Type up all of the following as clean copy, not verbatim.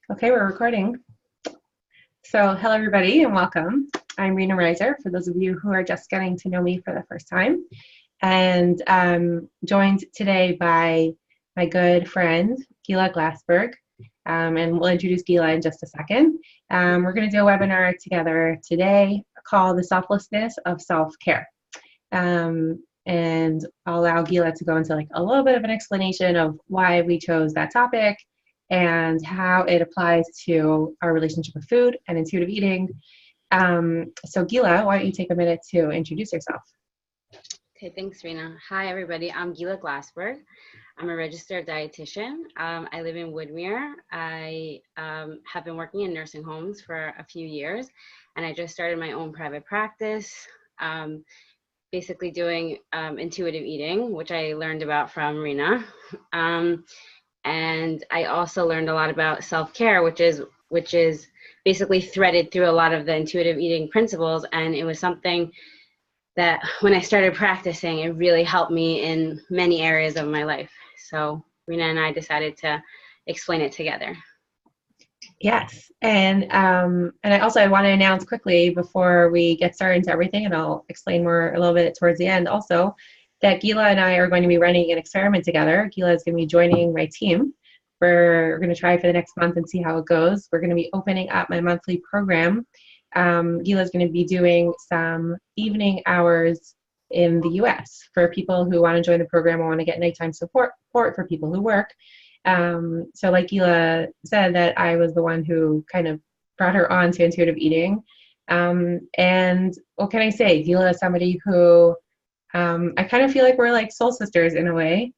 Okay, we're recording. So, hello everybody and welcome. I'm Rena Reiser, for those of you who are just getting to know me for the first time. And I'm joined today by my good friend, Gila Glassberg. And we'll introduce Gila in just a second. We're going to do a webinar together today called The Selflessness of Self-Care. And I'll allow Gila to go into like a little bit of an explanation of why we chose that topic and how it applies to our relationship with food and intuitive eating. So Gila, why don't you take a minute to introduce yourself? Okay, thanks, Rena. Hi, everybody. I'm Gila Glassberg. I'm a registered dietitian. I live in Woodmere. I have been working in nursing homes for a few years, and I just started my own private practice, basically doing intuitive eating, which I learned about from Rena. And I also learned a lot about self-care, which is basically threaded through a lot of the intuitive eating principles. And it was something that when I started practicing, it really helped me in many areas of my life. So Rena and I decided to explain it together. Yes, and I want to announce quickly before we get started into everything, and I'll explain more a little bit towards the end also, that Gila and I are going to be running an experiment together. Gila is going to be joining my team. We're going to try for the next month and see how it goes. We're going to be opening up my monthly program. Gila is going to be doing some evening hours in the US for people who want to join the program or want to get nighttime support for people who work. So like Gila said, that I was the one who kind of brought her on to intuitive eating. And what can I say? Gila is somebody who I kind of feel like we're like soul sisters in a way.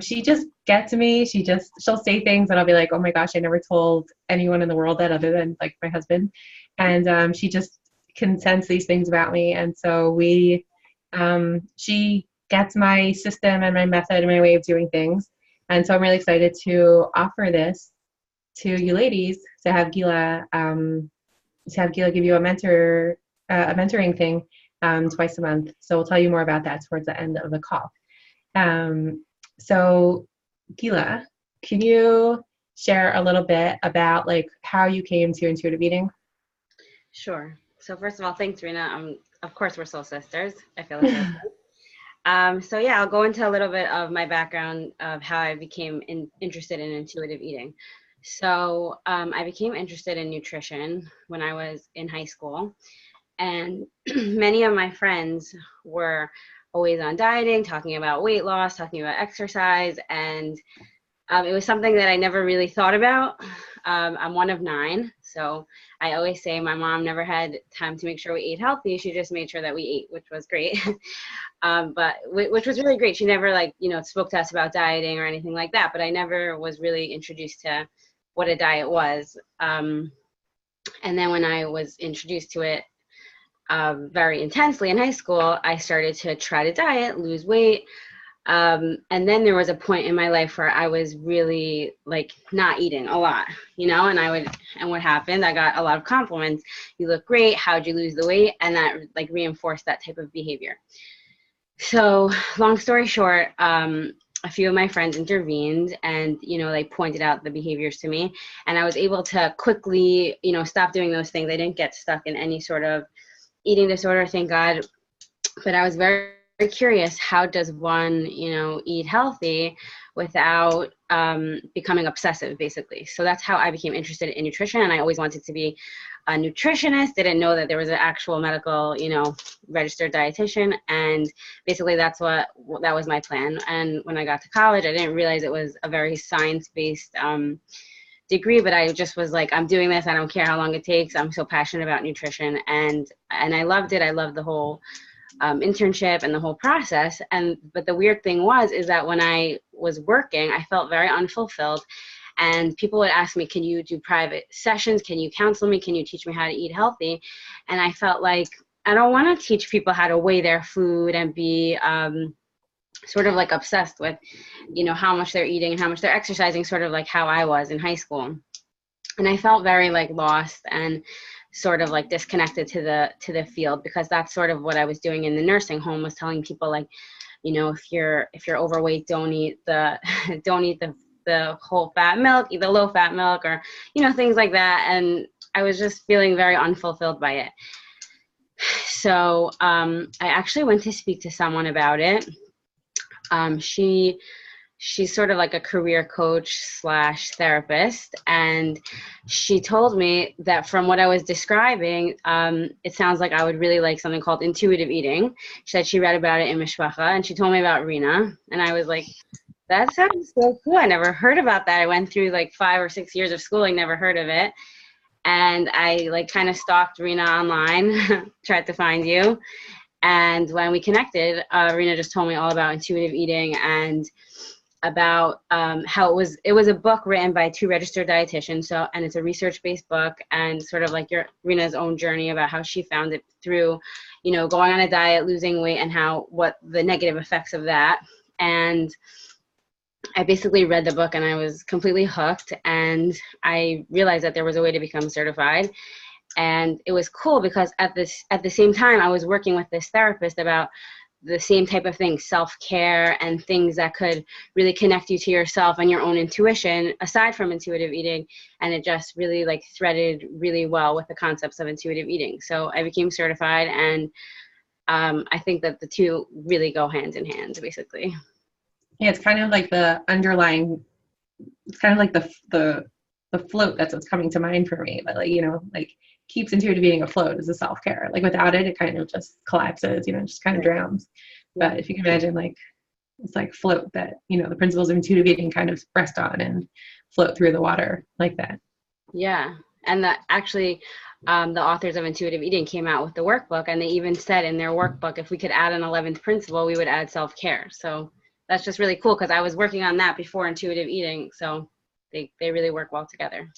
She just gets me. She'll say things and I'll be like, oh my gosh, I never told anyone in the world that other than like my husband. And she just can sense these things about me. And so she gets my system and my method and my way of doing things. And so I'm really excited to offer this to you ladies, to have Gila give you a mentoring thing twice a month. So we'll tell you more about that towards the end of the call. So Gila, can you share a little bit about like how you came to intuitive eating? Sure. So first of all, thanks, Rena. Of course, we're soul sisters. I feel like so yeah, I'll go into a little bit of my background of how I became interested in intuitive eating. So I became interested in nutrition when I was in high school. And many of my friends were always on dieting, talking about weight loss, talking about exercise. And it was something that I never really thought about. I'm one of 9. So I always say my mom never had time to make sure we ate healthy. She just made sure that we ate, which was great. Which was really great. She never spoke to us about dieting or anything like that. But I never was really introduced to what a diet was. And then when I was introduced to it, very intensely in high school, I started to try to diet, lose weight. And then there was a point in my life where I was really like not eating a lot, and what happened? I got a lot of compliments. You look great. How'd you lose the weight? And that like reinforced that type of behavior. So long story short, a few of my friends intervened and, they pointed out the behaviors to me, and I was able to quickly, stop doing those things. I didn't get stuck in any sort of eating disorder, thank God. But I was very, very curious, how does one, eat healthy without becoming obsessive, basically? So that's how I became interested in nutrition. And I always wanted to be a nutritionist, didn't know that there was an actual medical, registered dietitian. And basically that was my plan. And when I got to college, I didn't realize it was a very science-based degree, but I just was like, I'm doing this. I don't care how long it takes. I'm so passionate about nutrition, and I loved it. I loved the whole internship and the whole process. But the weird thing is that when I was working, I felt very unfulfilled. And people would ask me, can you do private sessions? Can you counsel me? Can you teach me how to eat healthy? And I felt like I don't want to teach people how to weigh their food and be sort of like obsessed with, how much they're eating and how much they're exercising, sort of like how I was in high school. And I felt very like lost and sort of like disconnected to the field, because that's sort of what I was doing in the nursing home, was telling people like, if you're overweight, don't eat the the whole fat milk, eat the low fat milk, or, things like that. And I was just feeling very unfulfilled by it. So I actually went to speak to someone about it. She's sort of like a career coach / therapist. And she told me that from what I was describing, it sounds like I would really like something called intuitive eating. She said she read about it in Mishpacha, and she told me about Rena. And I was like, that sounds so cool. I never heard about that. I went through like 5 or 6 years of schooling, never heard of it. And I like kind of stalked Rena online, tried to find you. And when we connected, Rena just told me all about intuitive eating and about how it was a book written by 2 registered dietitians. And it's a research-based book, and sort of like Rena's own journey about how she found it through, going on a diet, losing weight, and what the negative effects of that. And I basically read the book and I was completely hooked, and I realized that there was a way to become certified. And it was cool because at the same time I was working with this therapist about the same type of things, self-care and things that could really connect you to yourself and your own intuition aside from intuitive eating. And it just really like threaded really well with the concepts of intuitive eating. So I became certified, and I think that the two really go hand in hand, basically. Yeah, it's kind of like the underlying, it's kind of like the float. That's what's coming to mind for me. But like keeps intuitive eating afloat is a self-care. Like without it, it kind of just collapses, just kind of drowns. But if you can imagine, like it's like float that, the principles of intuitive eating kind of rest on and float through the water like that. Yeah. And that actually, the authors of intuitive eating came out with the workbook, and they even said in their workbook, if we could add an 11th principle, we would add self-care. So that's just really cool, because I was working on that before intuitive eating. So they really work well together.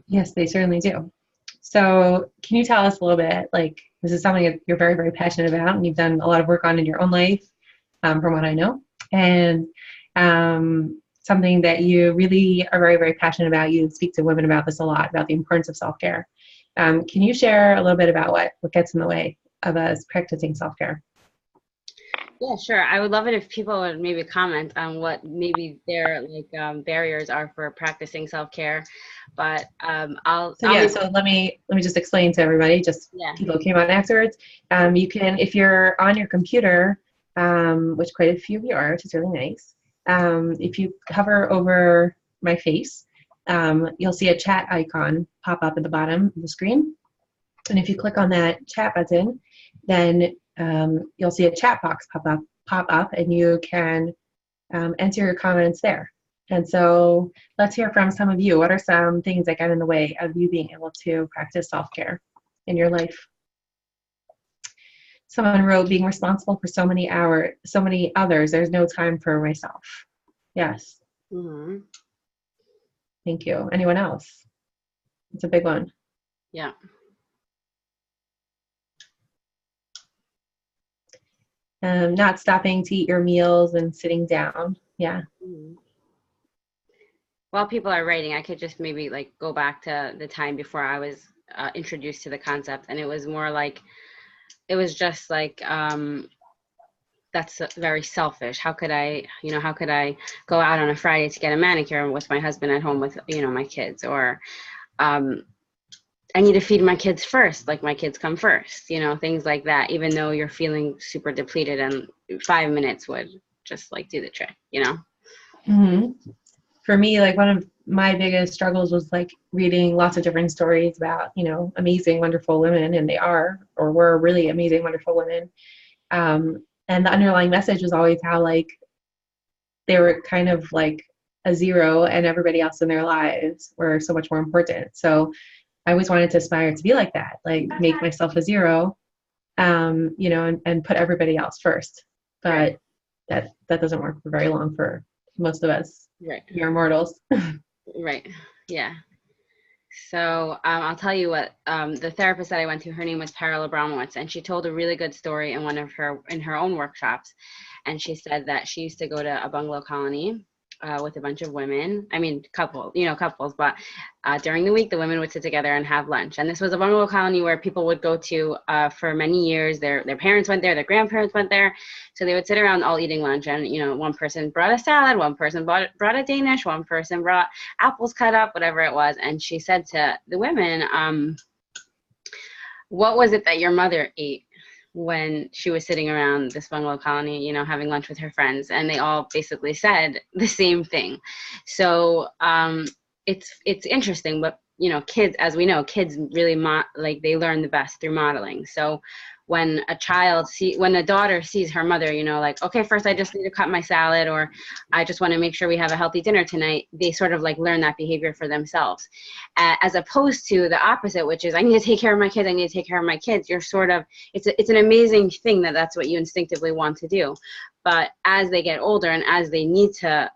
Yes, they certainly do. So can you tell us a little bit, like this is something that you're very, very passionate about and you've done a lot of work on in your own life, from what I know, and something that you really are very, very passionate about. You speak to women about this a lot, about the importance of self-care. Can you share a little bit about what gets in the way of us practicing self-care? Yeah, sure. I would love it if people would maybe comment on what maybe their barriers are for practicing self-care. But So let me just explain to everybody, people who came on afterwards. You can, if you're on your computer, which quite a few of you are, which is really nice. If you hover over my face, you'll see a chat icon pop up at the bottom of the screen. And if you click on that chat button, then you'll see a chat box pop up, and you can enter your comments there. And so let's hear from some of you. What are some things that get in the way of you being able to practice self-care in your life? Someone wrote, being responsible for so many others, there's no time for myself. Yes. Mm-hmm. Thank you. Anyone else? It's a big one. Yeah. Not stopping to eat your meals and sitting down. Yeah. Mm-hmm. While people are writing, I could just maybe go back to the time before I was introduced to the concept, and it was more like, it was just like, that's very selfish. How could I go out on a Friday to get a manicure with my husband at home with, my kids, or I need to feed my kids first, like my kids come first, things like that, even though you're feeling super depleted, and 5 minutes would just do the trick, Mm-hmm. For me, one of my biggest struggles was reading lots of different stories about, amazing, wonderful women, and they are, or were really amazing, wonderful women. And the underlying message was always how they were kind of like a zero, and everybody else in their lives were so much more important. So I always wanted to aspire to be like that, make myself a zero, and put everybody else first. But that doesn't work for very long for most of us. Right. You're mortals. Right. Yeah. So I'll tell you what, the therapist that I went to, her name was Parala Abramowitz, and she told a really good story in her own workshops. And she said that she used to go to a bungalow colony, with a bunch of women. I mean, couples, but during the week, the women would sit together and have lunch. And this was a bungalow colony where people would go to for many years. Their parents went there, their grandparents went there. So they would sit around all eating lunch. And, one person brought a salad, one person brought a Danish, one person brought apples cut up, whatever it was. And she said to the women, what was it that your mother ate when she was sitting around this bungalow colony, having lunch with her friends? And they all basically said the same thing. So it's interesting, but kids, as we know, kids really they learn the best through modeling. So when a daughter sees her mother, like, okay, first I just need to cut my salad, or I just want to make sure we have a healthy dinner tonight, they sort of like learn that behavior for themselves, as opposed to the opposite, which is I need to take care of my kids, I need to take care of my kids. You're sort of, it's an amazing thing that's what you instinctively want to do. But as they get older and as they need to,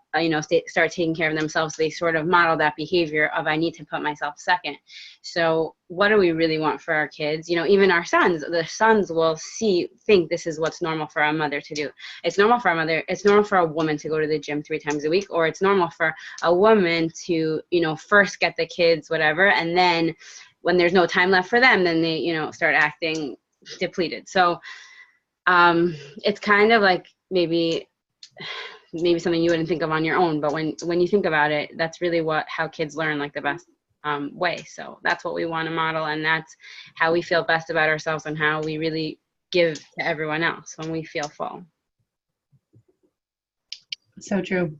start taking care of themselves, they sort of model that behavior of I need to put myself second. So what do we really want for our kids? Even our sons, the sons will think this is what's normal for a mother to do. It's normal for a mother. It's normal for a woman to go to the gym 3 times a week, or it's normal for a woman to, first get the kids, whatever. And then when there's no time left for them, then they, start acting depleted. So it's kind of like maybe something you wouldn't think of on your own, but when you think about it, that's really how kids learn, like the best way. So that's what we want to model, and that's how we feel best about ourselves and how we really give to everyone else when we feel full. So true.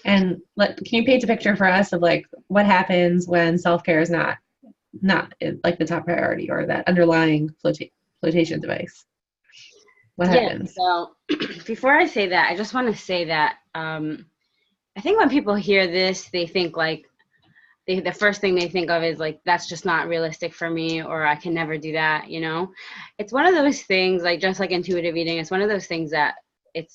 And can you paint a picture for us of like what happens when self-care is not like the top priority, or that underlying flotation device? What happens? So before I say that, I just want to say that I think when people hear this, they think like the first thing they think of is like, that's just not realistic for me, or I can never do that. It's one of those things, like just like intuitive eating, it's one of those things that it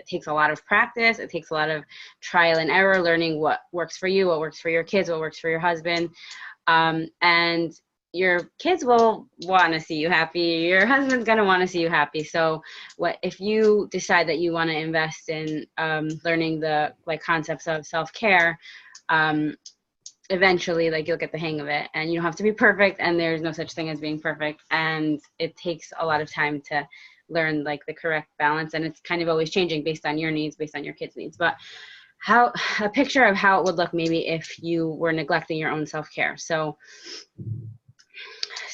takes a lot of practice. It takes a lot of trial and error, learning what works for you, what works for your kids, what works for your husband. And your kids will want to see you happy. Your husband's going to want to see you happy. So if you decide that you want to invest in learning the concepts of self-care, eventually you'll get the hang of it, and you don't have to be perfect, and there's no such thing as being perfect. And it takes a lot of time to learn the correct balance. And it's kind of always changing based on your needs, based on your kids' needs. But a picture of how it would look maybe if you were neglecting your own self-care. So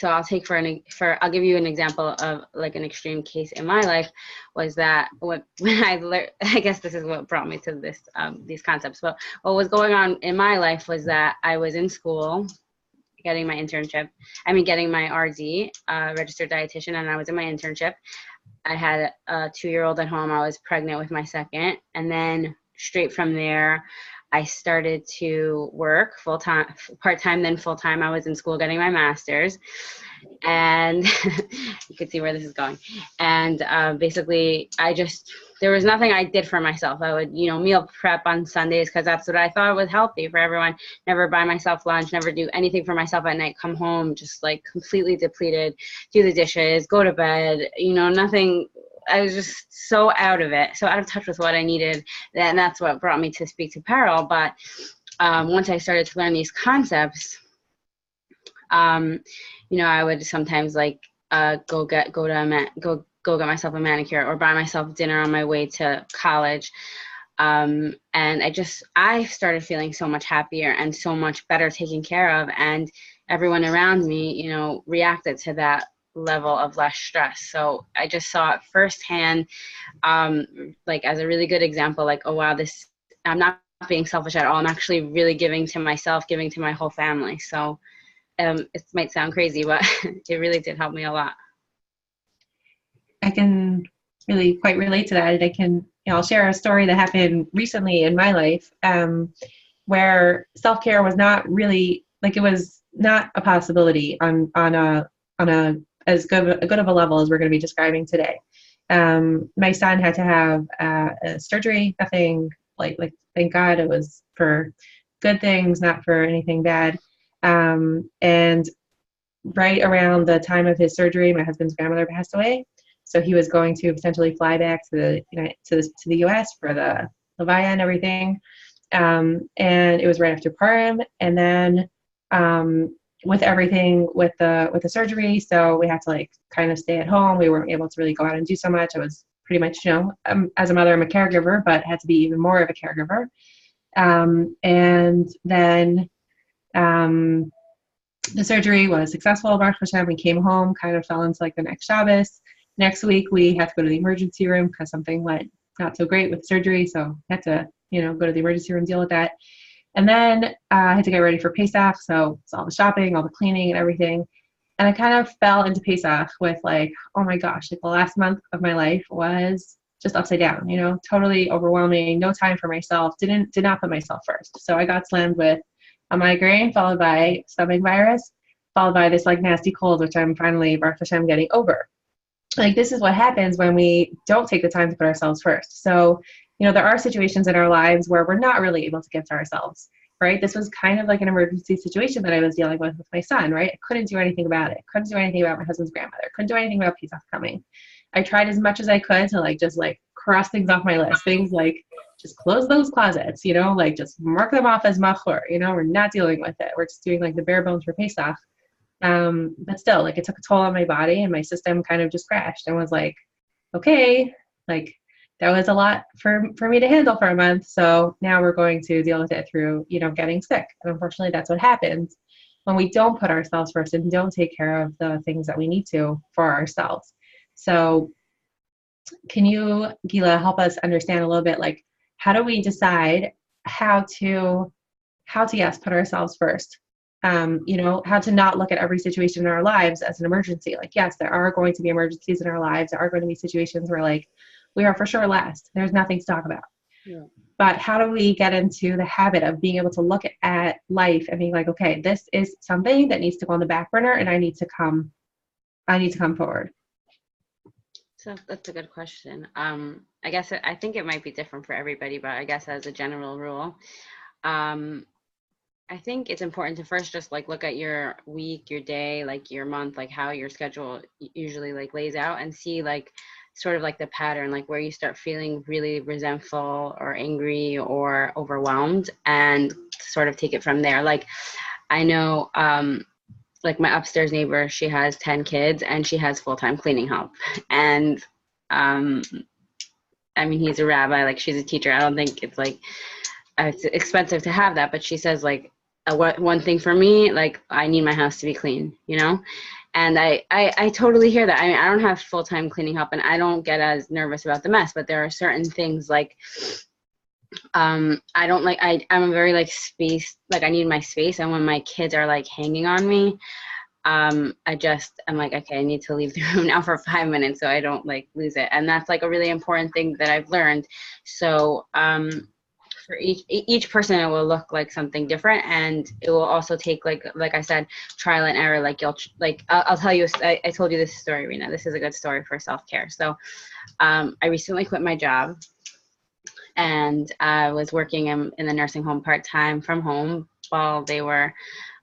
I'll give you an example of an extreme case in my life, was that when I learned, I guess this is what brought me to this, these concepts, but what was going on in my life was that I was in school getting my RD, registered dietitian, and I was in my internship. I had a 2-year-old at home. I was pregnant with my second, and then straight from there, I started to work full-time, part-time, then full-time. I was in school getting my master's, and you can see where this is going. And basically, there was nothing I did for myself. I would, meal prep on Sundays because that's what I thought was healthy for everyone. Never buy myself lunch, never do anything for myself at night, come home just completely depleted, do the dishes, go to bed, nothing. I was just so out of it, so out of touch with what I needed. And that's what brought me to speak to Peril. But once I started to learn these concepts, I would sometimes go get myself a manicure, or buy myself dinner on my way to college. And I started feeling so much happier and so much better taken care of. And everyone around me, reacted to that level of less stress. So I just saw it firsthand, as a really good example, oh wow, I'm not being selfish at all. I'm actually really giving to myself, giving to my whole family. So it might sound crazy, but it really did help me a lot. I can really quite relate to that. And I'll share a story that happened recently in my life, where self-care was not really, it was not a possibility on a as good of a level as we're going to be describing today. My son had to have a surgery, nothing thank God it was for good things, not for anything bad. And right around the time of his surgery, my husband's grandmother passed away. So he was going to potentially fly back to the US for the Levaya and everything. And it was right after Purim. And then with everything with the surgery, so we had to like kind of stay at home. We weren't able to really go out and do so much. I was pretty much, as a mother, I'm a caregiver, but had to be even more of a caregiver. And then the surgery was successful. Baruch Hashem, we came home, kind of fell into like the next Shabbos. Next week, we had to go to the emergency room because something went not so great with surgery. So I had to, go to the emergency room, deal with that. And then I had to get ready for Pesach. So it's all the shopping, all the cleaning and everything. And I kind of fell into Pesach with like, oh my gosh, like the last month of my life was just upside down, totally overwhelming, no time for myself, did not put myself first. So I got slammed with a migraine, followed by stomach virus, followed by this like nasty cold, which I'm finally, Baruch Hashem, getting over. Like this is what happens when we don't take the time to put ourselves first. So, there are situations in our lives where we're not really able to give to ourselves, right? This was kind of like an emergency situation that I was dealing with my son, right? I couldn't do anything about it. Couldn't do anything about my husband's grandmother. Couldn't do anything about Pesach coming. I tried as much as I could to just cross things off my list. Things like just close those closets, just mark them off as machur, we're not dealing with it. We're just doing like the bare bones for Pesach. But still, it took a toll on my body, and my system kind of just crashed and was like, okay, that was a lot for me to handle for a month. So now we're going to deal with it through, getting sick. And unfortunately, that's what happens when we don't put ourselves first and don't take care of the things that we need to for ourselves. So can you, Gila, help us understand a little bit, how do we decide how to yes, put ourselves first? How to not look at every situation in our lives as an emergency. Yes, there are going to be emergencies in our lives. There are going to be situations where we are for sure last. There's nothing to talk about. Yeah. But how do we get into the habit of being able to look at life and being okay, this is something that needs to go on the back burner, and I need to come forward. So that's a good question. I guess I think it might be different for everybody, but I guess as a general rule, I think it's important to first just look at your week, your day, your month, how your schedule usually lays out, and see sort of the pattern, where you start feeling really resentful or angry or overwhelmed, and sort of take it from there. I know, my upstairs neighbor, she has 10 kids and she has full-time cleaning help. And, he's a rabbi, she's a teacher. I don't think it's it's expensive to have that, but she says one thing for me, I need my house to be clean, And I totally hear that. I don't have full-time cleaning help, and I don't get as nervous about the mess, but there are certain things I'm a very space, I need my space. And when my kids are hanging on me, I'm okay, I need to leave the room now for 5 minutes so I don't lose it. And that's a really important thing that I've learned. So, for each person, it will look like something different, and it will also take like I said, trial and error. I'll tell you, I told you this story, Rena. This is a good story for self-care. So I recently quit my job, and I was working in the nursing home part-time from home while they were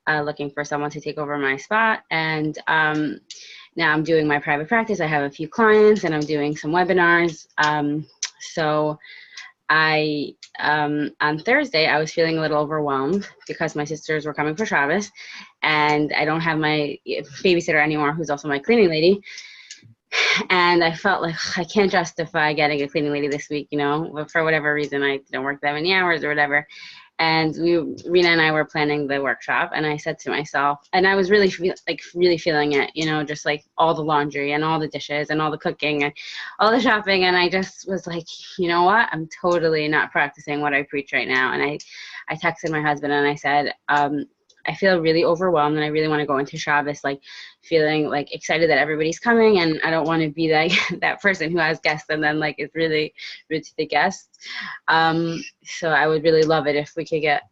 looking for someone to take over my spot. And now I'm doing my private practice. I have a few clients, and I'm doing some webinars. So on Thursday, I was feeling a little overwhelmed because my sisters were coming for Shabbos, and I don't have my babysitter anymore, who's also my cleaning lady. And I felt I can't justify getting a cleaning lady this week, but for whatever reason, I didn't work that many hours or whatever. And Rena and I were planning the workshop, and I said to myself, and I was really feeling it, just all the laundry and all the dishes and all the cooking and all the shopping. And I just was you know what? I'm totally not practicing what I preach right now. And I texted my husband and I said, I feel really overwhelmed, and I really want to go into Shabbos feeling excited that everybody's coming, and I don't want to be that person who has guests and then is really rude to the guests. So I would really love it if we could get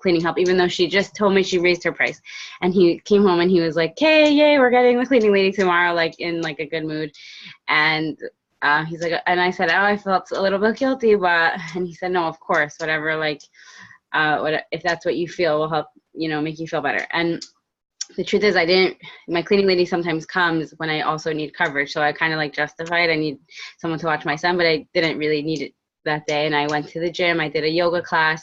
cleaning help, even though she just told me she raised her price. And he came home and he was hey, yay, we're getting the cleaning lady tomorrow, in a good mood. And he's and I said, oh, I felt a little bit guilty, and he said, no, of course, whatever, if that's what you feel will help, make you feel better. And the truth is, my cleaning lady sometimes comes when I also need coverage. So I kind of justified, I need someone to watch my son, but I didn't really need it that day, and I went to the gym. I did a yoga class.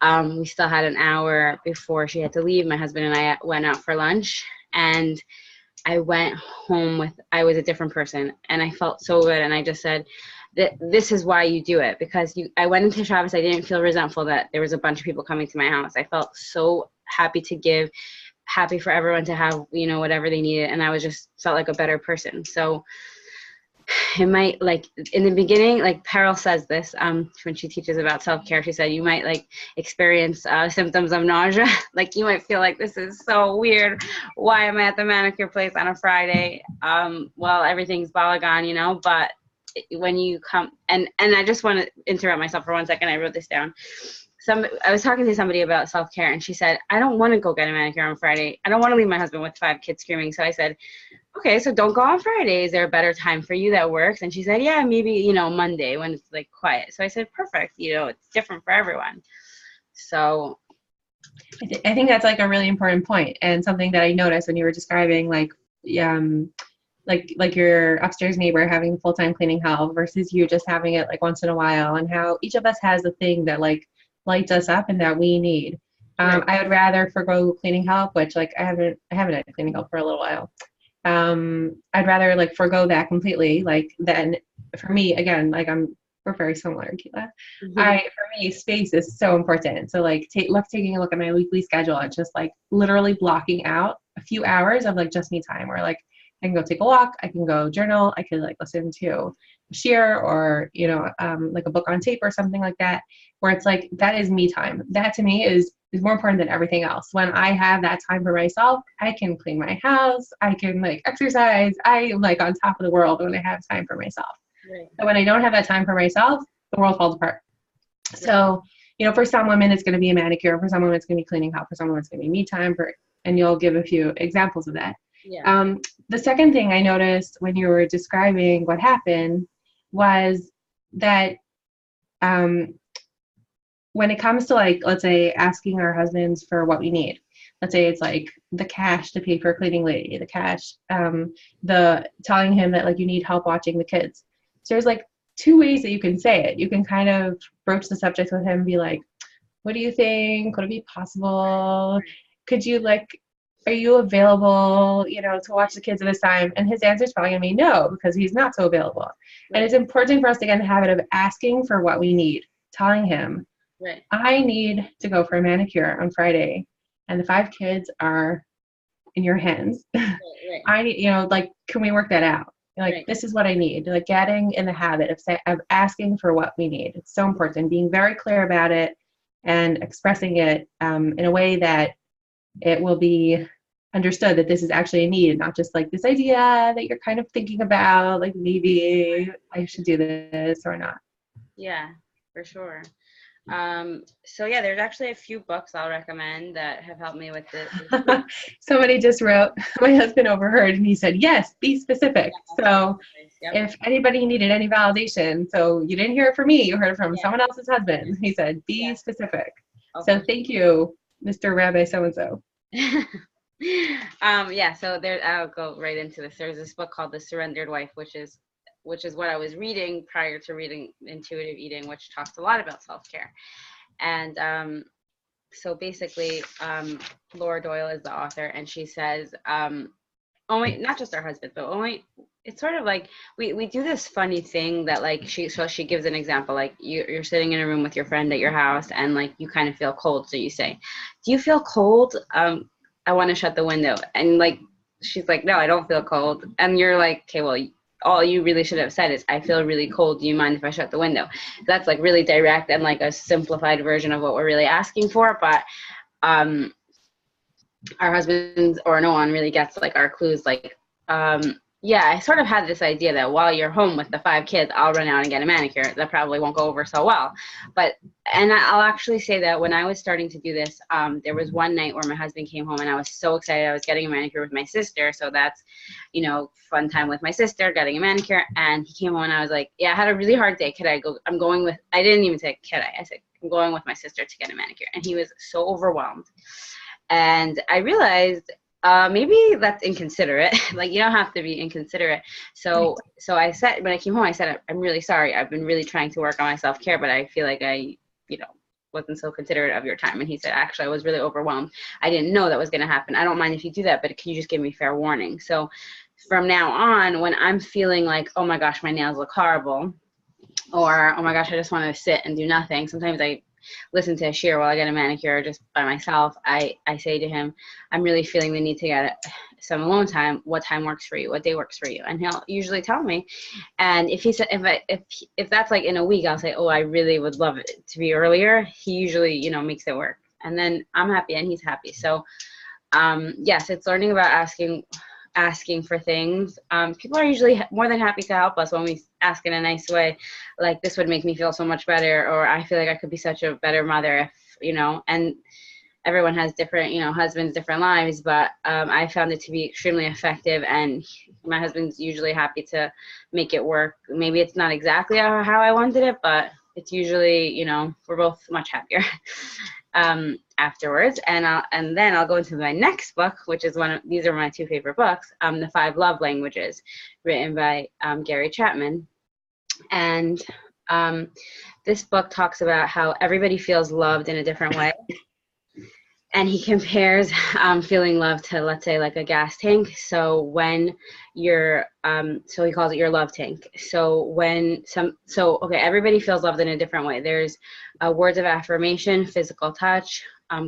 We still had an hour before she had to leave. My husband and I went out for lunch, and I went home I was a different person, and I felt so good. And I just said that this is why you do it, because I went into Travis. I didn't feel resentful that there was a bunch of people coming to my house. I felt so happy to give, happy for everyone to have, whatever they needed. And I was just felt like a better person. So it might, like, in the beginning, like Peril says this, when she teaches about self-care, she said, you might like experience symptoms of nausea. Like you might feel like, this is so weird. Why am I at the manicure place on a Friday? Well, everything's balagan, but when you come, and I just want to interrupt myself for 1 second. I wrote this down. I was talking to somebody about self-care, and she said, I don't want to go get a manicure on Friday. I don't want to leave my husband with 5 kids screaming. So I said, okay, so don't go on Friday. Is there a better time for you that works? And she said, yeah, maybe, Monday when it's like quiet. So I said, perfect. It's different for everyone. So I think that's like a really important point, and something that I noticed when you were describing like your upstairs neighbor having full-time cleaning help versus you just having it like once in a while, and how each of us has a thing that like lights us up and that we need. Right. I would rather forgo cleaning help, which like I haven't had cleaning help for a little while. I'd rather like forgo that completely. Like then for me, again, like we're very similar, Gila. Mm-hmm. For me, space is so important. So like taking a look at my weekly schedule and just like literally blocking out a few hours of like just me time, where like I can go take a walk, I can go journal, I could like listen to a shear or, like a book on tape or something like that, where it's like, that is me time. That to me is more important than everything else. When I have that time for myself, I can clean my house, I can like exercise, I'm like on top of the world when I have time for myself. Right. So when I don't have that time for myself, the world falls apart. Right. So, for some women, it's going to be a manicure. For some women, it's going to be cleaning help. For some women, it's going to be me time. And you'll give a few examples of that. Yeah. The second thing I noticed when you were describing what happened was that when it comes to like, let's say, asking our husbands for what we need, let's say it's like the cash to pay for a cleaning lady, the cash, the telling him that like you need help watching the kids. So there's like 2 ways that you can say it. You can kind of broach the subject with him, be like, what do you think? Could it be possible? Could you are you available, to watch the kids at this time? And his answer is probably going to be no, because he's not so available. Right. And it's important for us to get in the habit of asking for what we need, telling him, right, I need to go for a manicure on Friday, and the 5 kids are in your hands. Right. I need, can we work that out? Like, right, this is what I need. Like getting in the habit of asking for what we need. It's so important. Being very clear about it and expressing it in a way that it will be understood that this is actually a need, not just like this idea that you're kind of thinking about, like maybe I should do this or not. Yeah, for sure. So yeah, there's actually a few books I'll recommend that have helped me with this. Somebody just wrote, my husband overheard, and he said, yes, be specific. Yeah, so yep, if anybody needed any validation, so you didn't hear it from me, you heard it from someone else's husband. He said, be specific. Okay. So thank you, Mr. Rabbi so-and-so. Yeah, so I'll go right into this. There's this book called The Surrendered Wife, which is what I was reading prior to reading Intuitive Eating, which talks a lot about self-care. And so basically, Laura Doyle is the author, and she says, only, not just our husband, but only, it's sort of like we do this funny thing that like she gives an example, like you're sitting in a room with your friend at your house, and like you kind of feel cold, so you say, do you feel cold? I want to shut the window. And like she's like, no, I don't feel cold. And you're like, okay, well, all you really should have said is, I feel really cold, do you mind if I shut the window? That's like really direct and like a simplified version of what we're really asking for. But our husbands, or no one really gets like our clues. Like yeah, I sort of had this idea that while you're home with the 5 kids, I'll run out and get a manicure. That probably won't go over so well. And I'll actually say that when I was starting to do this, there was one night where my husband came home and I was so excited. I was getting a manicure with my sister. So that's, fun time with my sister, getting a manicure. And he came home and I was like, yeah, I had a really hard day. Could I go? I didn't even say, could I? I said, I'm going with my sister to get a manicure. And he was so overwhelmed. And I realized Maybe that's inconsiderate. Like, you don't have to be inconsiderate. Right. So I said, when I came home, I said, I'm really sorry. I've been really trying to work on my self-care, but I feel like you know, wasn't so considerate of your time. And he said, actually, I was really overwhelmed. I didn't know that was going to happen. I don't mind if you do that, but can you just give me fair warning? So from now on, when I'm feeling like, oh my gosh, my nails look horrible, or oh my gosh, I just want to sit and do nothing. Sometimes I listen to a shear while I get a manicure just by myself. I say to him, I'm really feeling the need to get some alone time. What time works for you? What day works for you? And he'll usually tell me. And if he said, if that's like in a week, I'll say, oh, I really would love it to be earlier. He usually, you know, makes it work. And then I'm happy and he's happy. So yes, it's learning about asking for things. People are usually more than happy to help us when we ask in a nice way, like, this would make me feel so much better, or I feel like I could be such a better mother if, you know, and everyone has different, you know, husbands, different lives, but I found it to be extremely effective, and my husband's usually happy to make it work. Maybe it's not exactly how I wanted it, but it's usually, you know, we're both much happier. Afterwards, and then I'll go into my next book, which is these are my two favorite books, The 5 Love Languages, written by Gary Chapman. And this book talks about how everybody feels loved in a different way. And he compares feeling love to, let's say, like a gas tank. So when you're, so he calls it your love tank. So okay, everybody feels loved in a different way. There's words of affirmation, physical touch,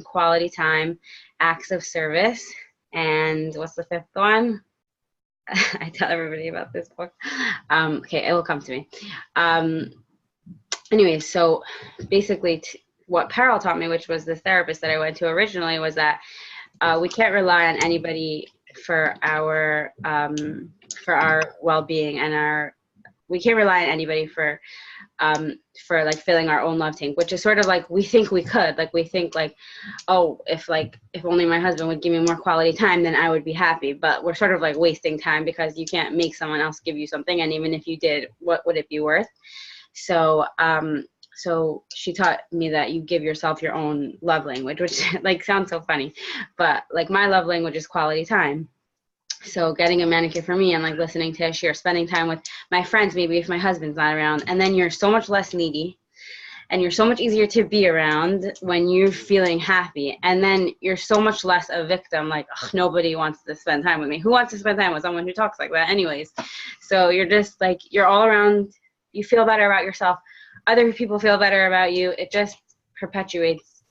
quality time, acts of service, and what's the fifth one? I tell everybody about this book. Okay, it will come to me. Anyway, so basically, what Peril taught me, which was the therapist that I went to originally, was that we can't rely on anybody for our well-being, and we can't rely on anybody for like filling our own love tank, which is sort of like, we think we could, like, we think like, oh, if only my husband would give me more quality time, then I would be happy. But we're sort of like wasting time, because you can't make someone else give you something, and even if you did, what would it be worth? So so she taught me that you give yourself your own love language, which like sounds so funny, but like my love language is quality time. So getting a manicure for me, and like listening to a shear, spending time with my friends, maybe if my husband's not around, and then you're so much less needy, and you're so much easier to be around when you're feeling happy. And then you're so much less a victim, like, nobody wants to spend time with me. Who wants to spend time with someone who talks like that anyways? So you're just like, you're all around, you feel better about yourself, other people feel better about you. It just perpetuates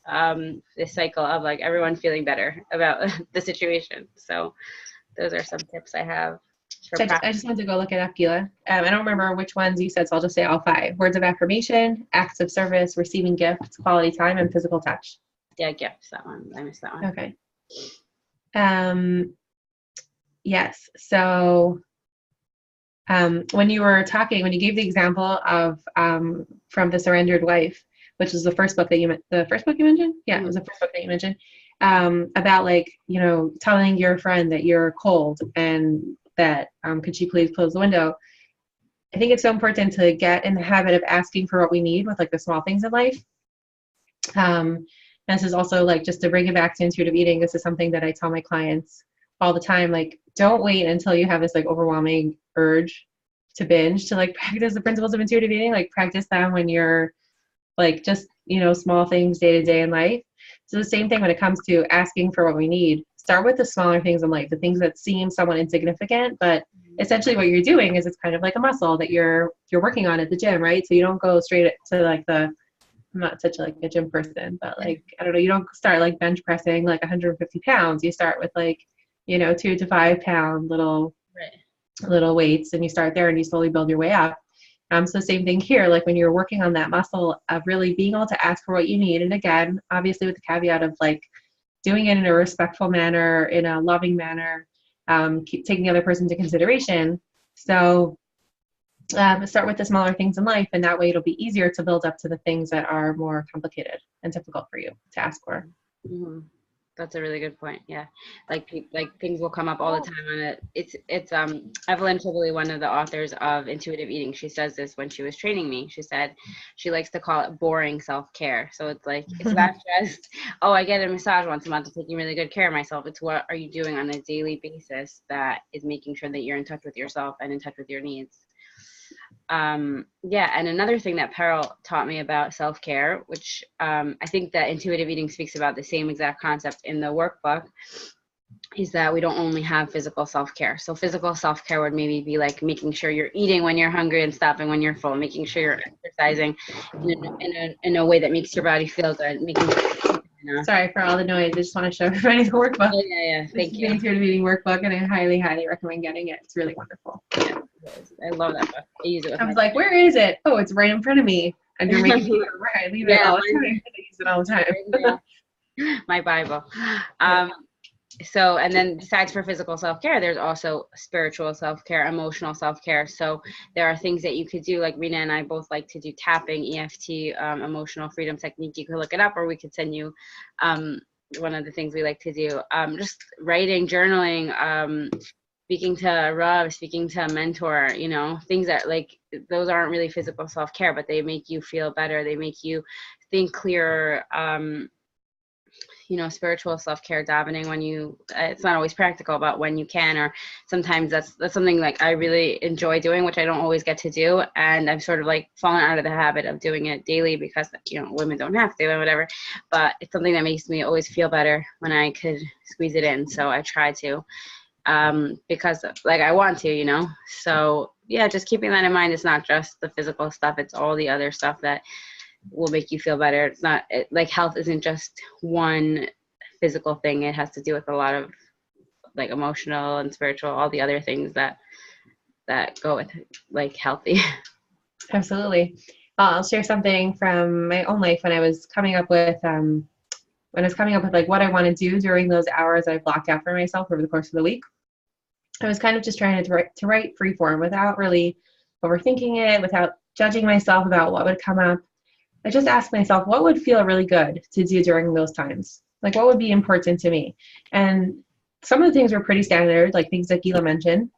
this cycle of like everyone feeling better about the situation. So those are some tips I have for practice. I just wanted to go look it up, Gila. I don't remember which ones you said, so I'll just say all 5. Words of affirmation, acts of service, receiving gifts, quality time, and physical touch. Yeah, gifts, that one. I missed that one. Okay. Yes. So when you were talking, when you gave the example of from The Surrendered Wife, which is the first book that you mentioned? Yeah, it was the first book that you mentioned. About like, you know, telling your friend that you're cold and that could she please close the window. I think it's so important to get in the habit of asking for what we need with like the small things in life. This is also like, just to bring it back to intuitive eating, this is something that I tell my clients all the time. Like, don't wait until you have this like overwhelming urge to binge to like practice the principles of intuitive eating. Like, practice them when you're like, just, you know, small things day to day in life. So the same thing when it comes to asking for what we need. Start with the smaller things in life, the things that seem somewhat insignificant, but essentially what you're doing is it's kind of like a muscle that you're working on at the gym, right? So you don't go straight to like I'm not such like a gym person, but like, I don't know, you don't start like bench pressing like 150 pounds. You start with like, you know, 2 to 5 pound little weights, and you start there and you slowly build your way up. So same thing here, like when you're working on that muscle of really being able to ask for what you need. And again, obviously with the caveat of like doing it in a respectful manner, in a loving manner, keep taking the other person into consideration. So start with the smaller things in life, and that way it'll be easier to build up to the things that are more complicated and difficult for you to ask for. Mm-hmm. That's a really good point. Yeah, like things will come up all the time on it. It's Evelyn Tribole, one of the authors of Intuitive Eating. She says this when she was training me. She said she likes to call it boring self-care. So it's like it's not just, oh, I get a massage once a month and taking really good care of myself. It's what are you doing on a daily basis that is making sure that you're in touch with yourself and in touch with your needs. Yeah, and another thing that Peril taught me about self-care, which I think that intuitive eating speaks about the same exact concept in the workbook, is that we don't only have physical self-care. So physical self-care would maybe be like making sure you're eating when you're hungry and stopping when you're full, making sure you're exercising in a way that makes your body feel good, making sure, you know. Sorry for all the noise. I just want to show everybody the workbook. Oh, yeah, thank you. The intuitive eating workbook, and I highly, highly recommend getting it. It's really wonderful. Yeah, I love that book. I use it with I was like, where is it? Oh, it's right in front of me. And you're making sure I leave it all the time. I use it all the time. My Bible. So, and then besides for physical self-care, there's also spiritual self-care, emotional self-care. So there are things that you could do, like Rena and I both like to do tapping, EFT, emotional freedom technique. You could look it up, or we could send you one of the things we like to do. Just writing, journaling, speaking to a Rav, speaking to a mentor, you know, things that like, those aren't really physical self-care, but they make you feel better. They make you think clearer. You know, spiritual self-care, davening when you, it's not always practical, but when you can, or sometimes that's something like I really enjoy doing, which I don't always get to do. And I've sort of like fallen out of the habit of doing it daily because, you know, women don't have to and whatever, but it's something that makes me always feel better when I could squeeze it in. So I try to, because like I want to, you know, so yeah, just keeping that in mind. It's not just the physical stuff, it's all the other stuff that will make you feel better. It's not like health isn't just one physical thing. It has to do with a lot of like emotional and spiritual, all the other things that go with like healthy. Absolutely. I'll share something from my own life when I was coming up with like what I want to do during those hours I blocked out for myself over the course of the week. I was kind of just trying to write free form without really overthinking it, without judging myself about what would come up. I just asked myself, what would feel really good to do during those times? Like, what would be important to me? And some of the things were pretty standard, like things that Gila mentioned.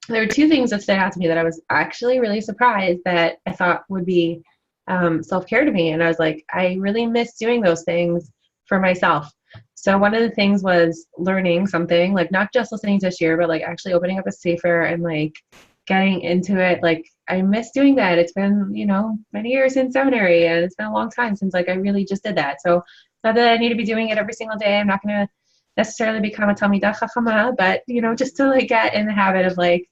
There were two things that stood out to me that I was actually really surprised that I thought would be self-care to me. And I was like, I really miss doing those things for myself. So one of the things was learning something, like not just listening to Shir, but like actually opening up a sefer and like getting into it. Like I miss doing that. It's been, you know, many years in seminary, and it's been a long time since like I really just did that. So not that I need to be doing it every single day. I'm not going to necessarily become a Talmidah Chachama, but, you know, just to like get in the habit of like,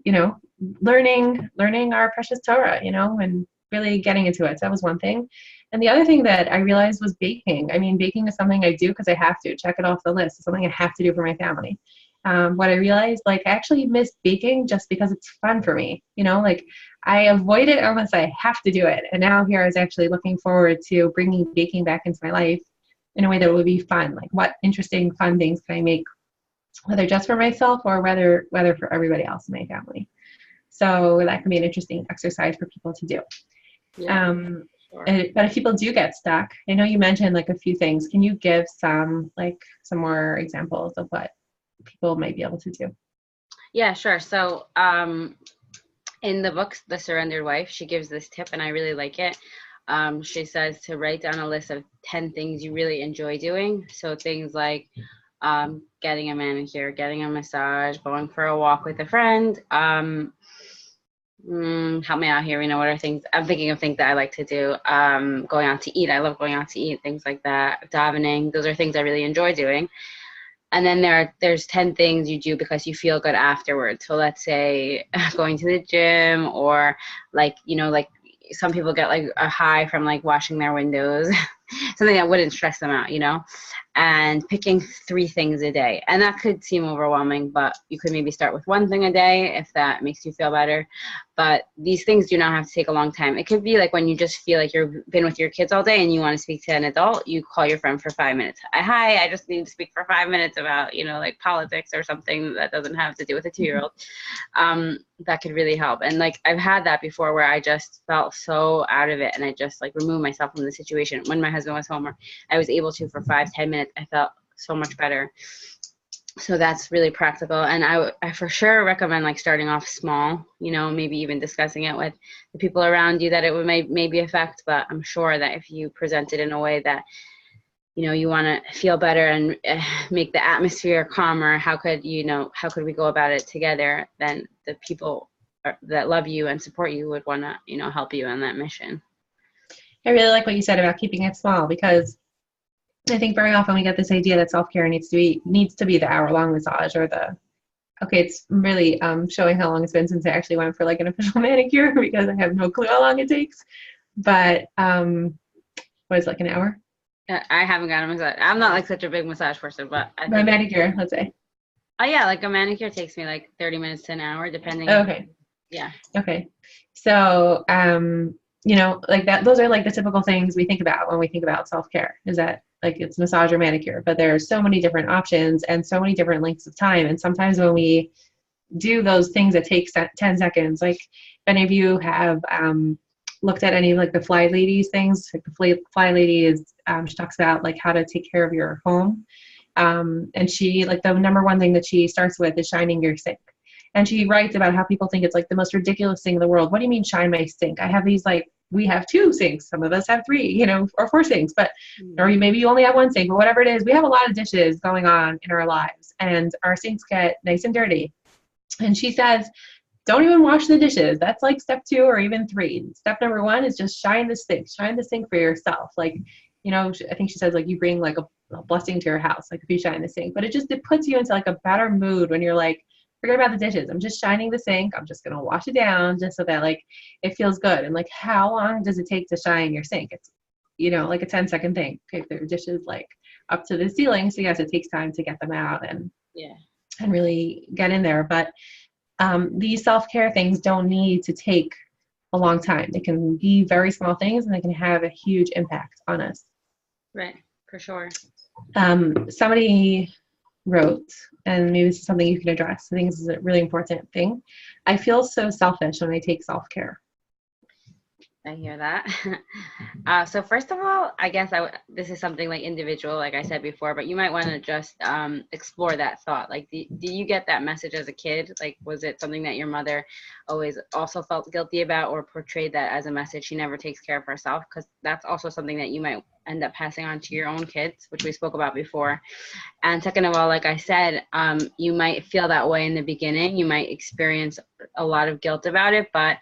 you know, learning our precious Torah, you know, and really getting into it. So that was one thing. And the other thing that I realized was baking. I mean, baking is something I do because I have to. Check it off the list. It's something I have to do for my family. What I realized, like, I actually miss baking just because it's fun for me. You know, like, I avoid it unless I have to do it. And now here I was actually looking forward to bringing baking back into my life in a way that would be fun. Like, what interesting, fun things can I make, whether just for myself or whether for everybody else in my family. So that can be an interesting exercise for people to do. Yeah, sure. But if people do get stuck, I know you mentioned like a few things. Can you give some more examples of what people might be able to do? Yeah, sure. So in the book, The Surrendered Wife, she gives this tip, and I really like it. She says to write down a list of 10 things you really enjoy doing. So things like getting a manicure, getting a massage, going for a walk with a friend. Help me out here. You know, what are things? I'm thinking of things that I like to do. Going out to eat. I love going out to eat. Things like that. Davening. Those are things I really enjoy doing. And then there's 10 things you do because you feel good afterwards. So let's say going to the gym, or like, you know, like some people get like a high from like washing their windows, something that wouldn't stress them out, you know, and picking 3 things a day. And that could seem overwhelming, but you could maybe start with 1 thing a day if that makes you feel better. But these things do not have to take a long time. It could be like when you just feel like you've been with your kids all day and you want to speak to an adult, you call your friend for 5 minutes. Hi, I just need to speak for 5 minutes about, you know, like politics or something that doesn't have to do with a 2-year-old. That could really help. And like I've had that before where I just felt so out of it and I just like removed myself from the situation. When my husband was home, or I was able to for 5-10 minutes, I felt so much better. So that's really practical. And I for sure recommend like starting off small, maybe even discussing it with the people around you that it would maybe affect. But I'm sure that if you present it in a way that, you want to feel better and make the atmosphere calmer, how could we go about it together? Then the people that love you and support you would want to, help you on that mission. I really like what you said about keeping it small, because I think very often we get this idea that self-care needs to be the hour-long massage, or it's really showing how long it's been since I actually went for like an official manicure, because I have no clue how long it takes. But what is like an hour? I haven't got a massage. I'm not like such a big massage person, but my manicure, let's say. Oh yeah, like a manicure takes me like 30 minutes to an hour, depending. Okay. Yeah. Okay. So like that, those are like the typical things we think about when we think about self-care, is that like it's massage or manicure, but there are so many different options and so many different lengths of time. And sometimes when we do those things that take 10 seconds, like if any of you have looked at any of like the Fly Ladies things, like the Fly Lady is, she talks about like how to take care of your home. And she, like, the number one thing that she starts with is shining your sink. And she writes about how people think it's like the most ridiculous thing in the world. What do you mean shine my sink? I have these, like, we have 2 sinks. Some of us have 3, or 4 sinks, or maybe you only have 1 sink, but whatever it is, we have a lot of dishes going on in our lives, and our sinks get nice and dirty. And she says, don't even wash the dishes. That's like step 2 or even 3. Step number 1 is just shine the sink for yourself. Like, I think she says like you bring like a blessing to your house, like if you shine the sink, but it puts you into like a better mood when you're like, forget about the dishes. I'm just shining the sink. I'm just going to wash it down just so that like it feels good. And like, how long does it take to shine your sink? It's, like a 10-second thing. Okay, there are dishes like up to the ceiling. So yes, it takes time to get them out and really get in there. But these self-care things don't need to take a long time. They can be very small things, and they can have a huge impact on us. Right, for sure. Somebody wrote, and maybe this is something you can address, I think this is a really important thing. I feel so selfish when I take self-care. I hear that. So first of all, I guess this is something like individual, like I said before, but you might want to just explore that thought. Like, do you get that message as a kid? Like, was it something that your mother always also felt guilty about, or portrayed that as a message? She never takes care of herself, because that's also something that you might end up passing on to your own kids, which we spoke about before. And second of all, like I said, you might feel that way in the beginning. You might experience a lot of guilt about it, but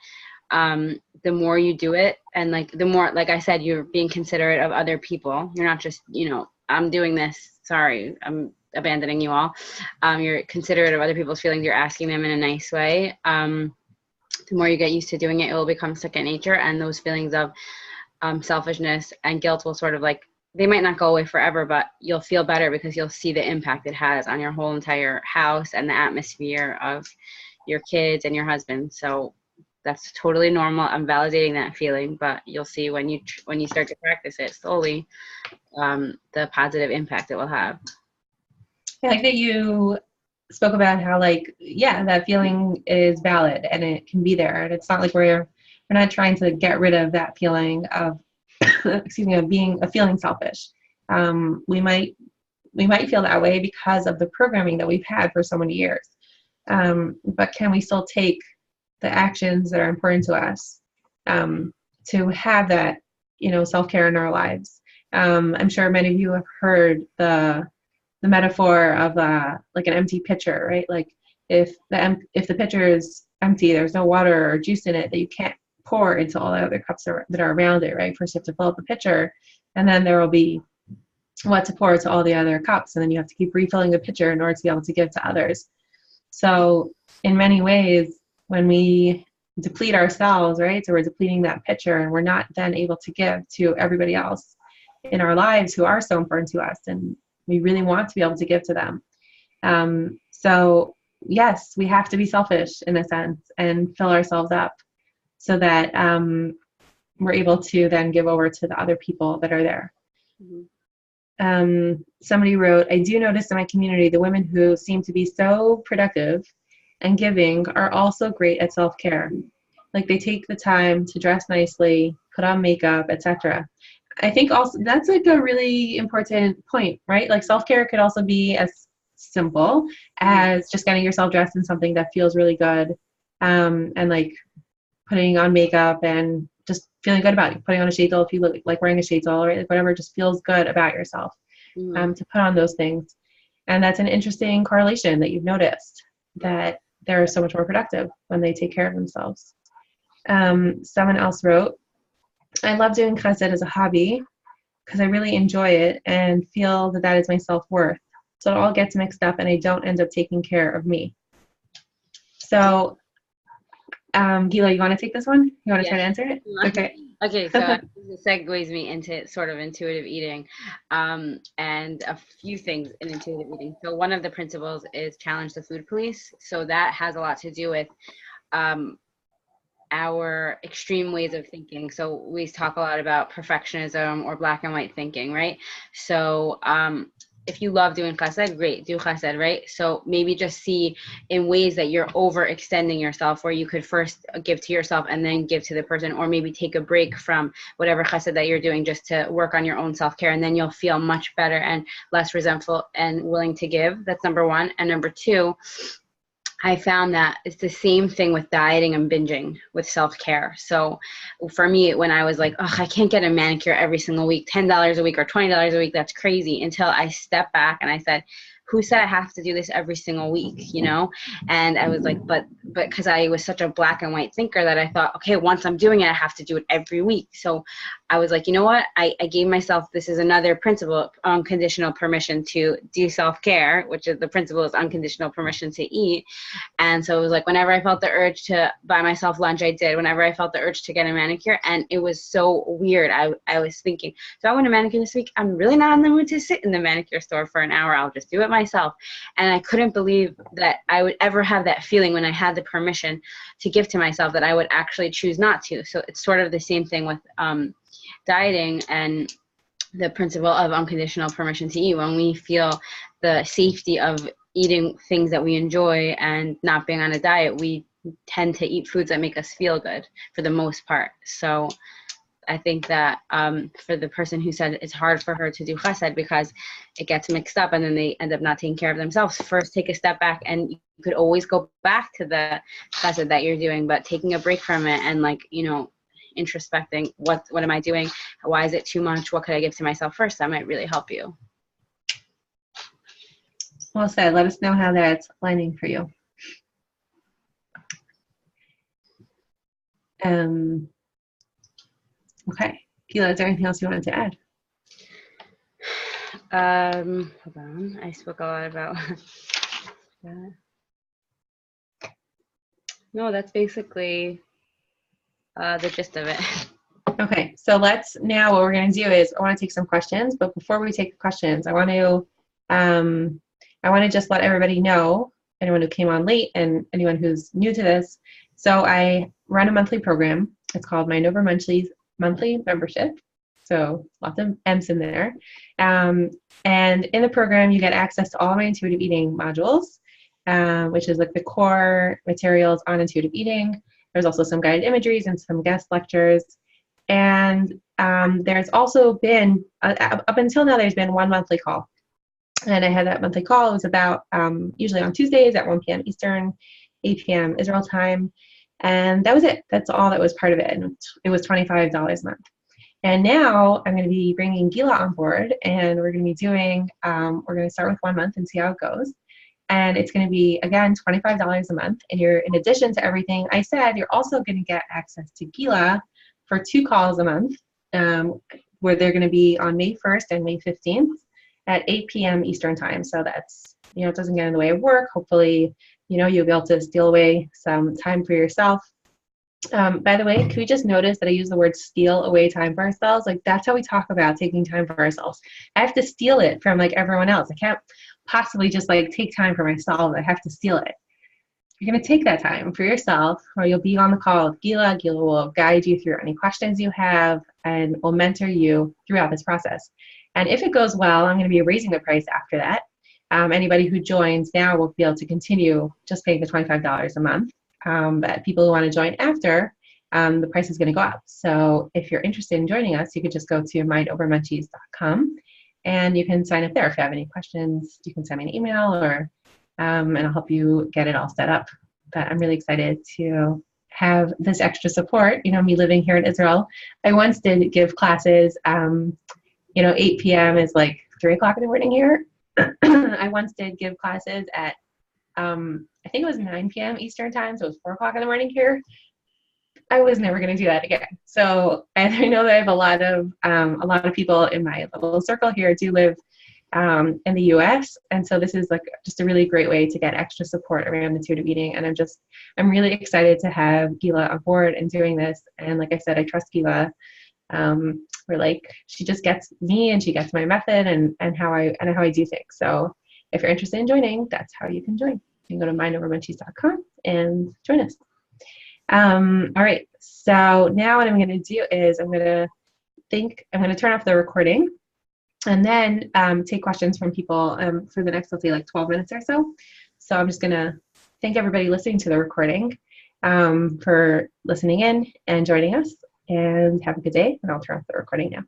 the more you do it, and like the more, like I said, you're being considerate of other people. You're not just, I'm doing this, sorry, I'm abandoning you all. You're considerate of other people's feelings. You're asking them in a nice way. The more you get used to doing it, it will become second nature, and those feelings of selfishness and guilt will sort of like, they might not go away forever, but you'll feel better because you'll see the impact it has on your whole entire house and the atmosphere of your kids and your husband. So that's totally normal. I'm validating that feeling, but you'll see when you start to practice it slowly, the positive impact it will have. I like that you spoke about how, like, yeah, that feeling is valid and it can be there, and it's not like we're not trying to get rid of that feeling of of feeling selfish. We might feel that way because of the programming that we've had for so many years, but can we still take the actions that are important to us to have that, self-care in our lives? I'm sure many of you have heard the metaphor of like an empty pitcher, right? Like if the pitcher is empty, there's no water or juice in it that you can't pour into all the other cups that are around it, right? First you have to fill up the pitcher, and then there will be what to pour to all the other cups, and then you have to keep refilling the pitcher in order to be able to give to others. So in many ways, when we deplete ourselves, right, so we're depleting that pitcher, and we're not then able to give to everybody else in our lives who are so important to us, and we really want to be able to give to them. So yes, we have to be selfish in a sense and fill ourselves up so that we're able to then give over to the other people that are there. Mm-hmm. Somebody wrote, I do notice in my community the women who seem to be so productive and giving are also great at self-care. Like they take the time to dress nicely, put on makeup, etc. I think also that's like a really important point, right? Like self-care could also be as simple Mm, as just getting yourself dressed in something that feels really good, and like putting on makeup and just feeling good about it. Putting on a shade if you look like wearing a shade or like whatever just feels good about yourself, mm, to put on those things. And that's an interesting correlation that you've noticed, that they're so much more productive when they take care of themselves. Someone else wrote, I love doing chesed as a hobby because I really enjoy it and feel that that is my self-worth. So it all gets mixed up and I don't end up taking care of me. So, Gila, you want to take this one? You want to yeah. try to answer it? Okay. Okay, so this segues me into sort of intuitive eating, and a few things in intuitive eating. So one of the principles is challenge the food police. So that has a lot to do with um, our extreme ways of thinking. So we talk a lot about perfectionism or black and white thinking, right? So if you love doing chesed, great, do chesed, right? So maybe just see in ways that you're overextending yourself, where you could first give to yourself and then give to the person, or maybe take a break from whatever chesed that you're doing just to work on your own self-care, and then you'll feel much better and less resentful and willing to give. That's number one. And number two, I found that it's the same thing with dieting and binging with self-care. So for me, when I was like, oh, I can't get a manicure every single week, $10 a week or $20 a week, that's crazy, until I stepped back and I said, who said I have to do this every single week, you know? And I was like, but because I was such a black and white thinker that I thought, okay, once I'm doing it, I have to do it every week. So I was like, you know what? I gave myself, this is another principle, unconditional permission to do self-care, which is the principle is unconditional permission to eat. And so it was like, whenever I felt the urge to buy myself lunch, I did. Whenever I felt the urge to get a manicure, and it was so weird. I was thinking, so I want a manicure this week. I'm really not in the mood to sit in the manicure store for an hour. I'll just do it myself. And I couldn't believe that I would ever have that feeling when I had the permission to give to myself, that I would actually choose not to. So it's sort of the same thing with dieting and the principle of unconditional permission to eat. When we feel the safety of eating things that we enjoy and not being on a diet, we tend to eat foods that make us feel good for the most part. So I think that for the person who said it's hard for her to do chesed because it gets mixed up and then they end up not taking care of themselves, first take a step back, and you could always go back to the chesed that you're doing, but taking a break from it and, like, you know, introspecting, what am I doing? Why is it too much? What could I give to myself first? That might really help you. Well said. Let us know how that's lining for you. Okay. Gila, is there anything else you wanted to add? Hold on. I spoke a lot about that. No, that's basically the gist of it. Okay, so let's now, what we're going to do is I want to take some questions, but before we take the questions, I want to just let everybody know, anyone who came on late and anyone who's new to this. So I run a monthly program. It's called my Nova monthly membership. So lots of M's in there. And in the program, you get access to all my intuitive eating modules, which is like the core materials on intuitive eating. There's also some guided imageries and some guest lectures. And there's also been, up until now, there's been one monthly call. And I had that monthly call. It was about usually on Tuesdays at 1 p.m. Eastern, 8 p.m. Israel time. And that was it. That's all that was part of it. And it was $25 a month. And now I'm going to be bringing Gila on board, and we're going to be doing, we're going to start with 1 month and see how it goes. And it's going to be, again, $25 a month. And you're, in addition to everything I said, you're also going to get access to Gila for 2 calls a month, where they're going to be on May 1st and May 15th at 8 p.m. Eastern time. So that's, you know, it doesn't get in the way of work. Hopefully, you know, you'll be able to steal away some time for yourself. By the way, can we just notice that I use the word steal away time for ourselves? Like, that's how we talk about taking time for ourselves. I have to steal it from, like, everyone else. I can't possibly just, like, take time for myself. I have to steal it. You're going to take that time for yourself, or you'll be on the call with Gila. Gila will guide you through any questions you have and will mentor you throughout this process. And if it goes well, I'm going to be raising the price after that. Anybody who joins now will be able to continue just paying the $25 a month. But people who want to join after, the price is going to go up. So if you're interested in joining us, you could just go to mindovermunchies.com and you can sign up there. If you have any questions, you can send me an email or and I'll help you get it all set up. But I'm really excited to have this extra support. You know, me living here in Israel, I once did give classes, 8 p.m. is like 3 o'clock in the morning here. I once did give classes at, I think it was 9 p.m. Eastern time, so it was 4 o'clock in the morning here. I was never going to do that again. So, and I know that I have a lot of people in my little circle here do live in the US. And so this is like just a really great way to get extra support around intuitive eating. And I'm really excited to have Gila on board and doing this. And like I said, I trust Gila. She just gets me and she gets my method and how I do things. So if you're interested in joining, that's how you can join. You can go to mindovermunchies.com and join us. All right. So now what I'm going to do is I'm going to turn off the recording and then take questions from people for the next, let's say, like 12 minutes or so. So I'm just going to thank everybody listening to the recording for listening in and joining us, and have a good day. And I'll turn off the recording now.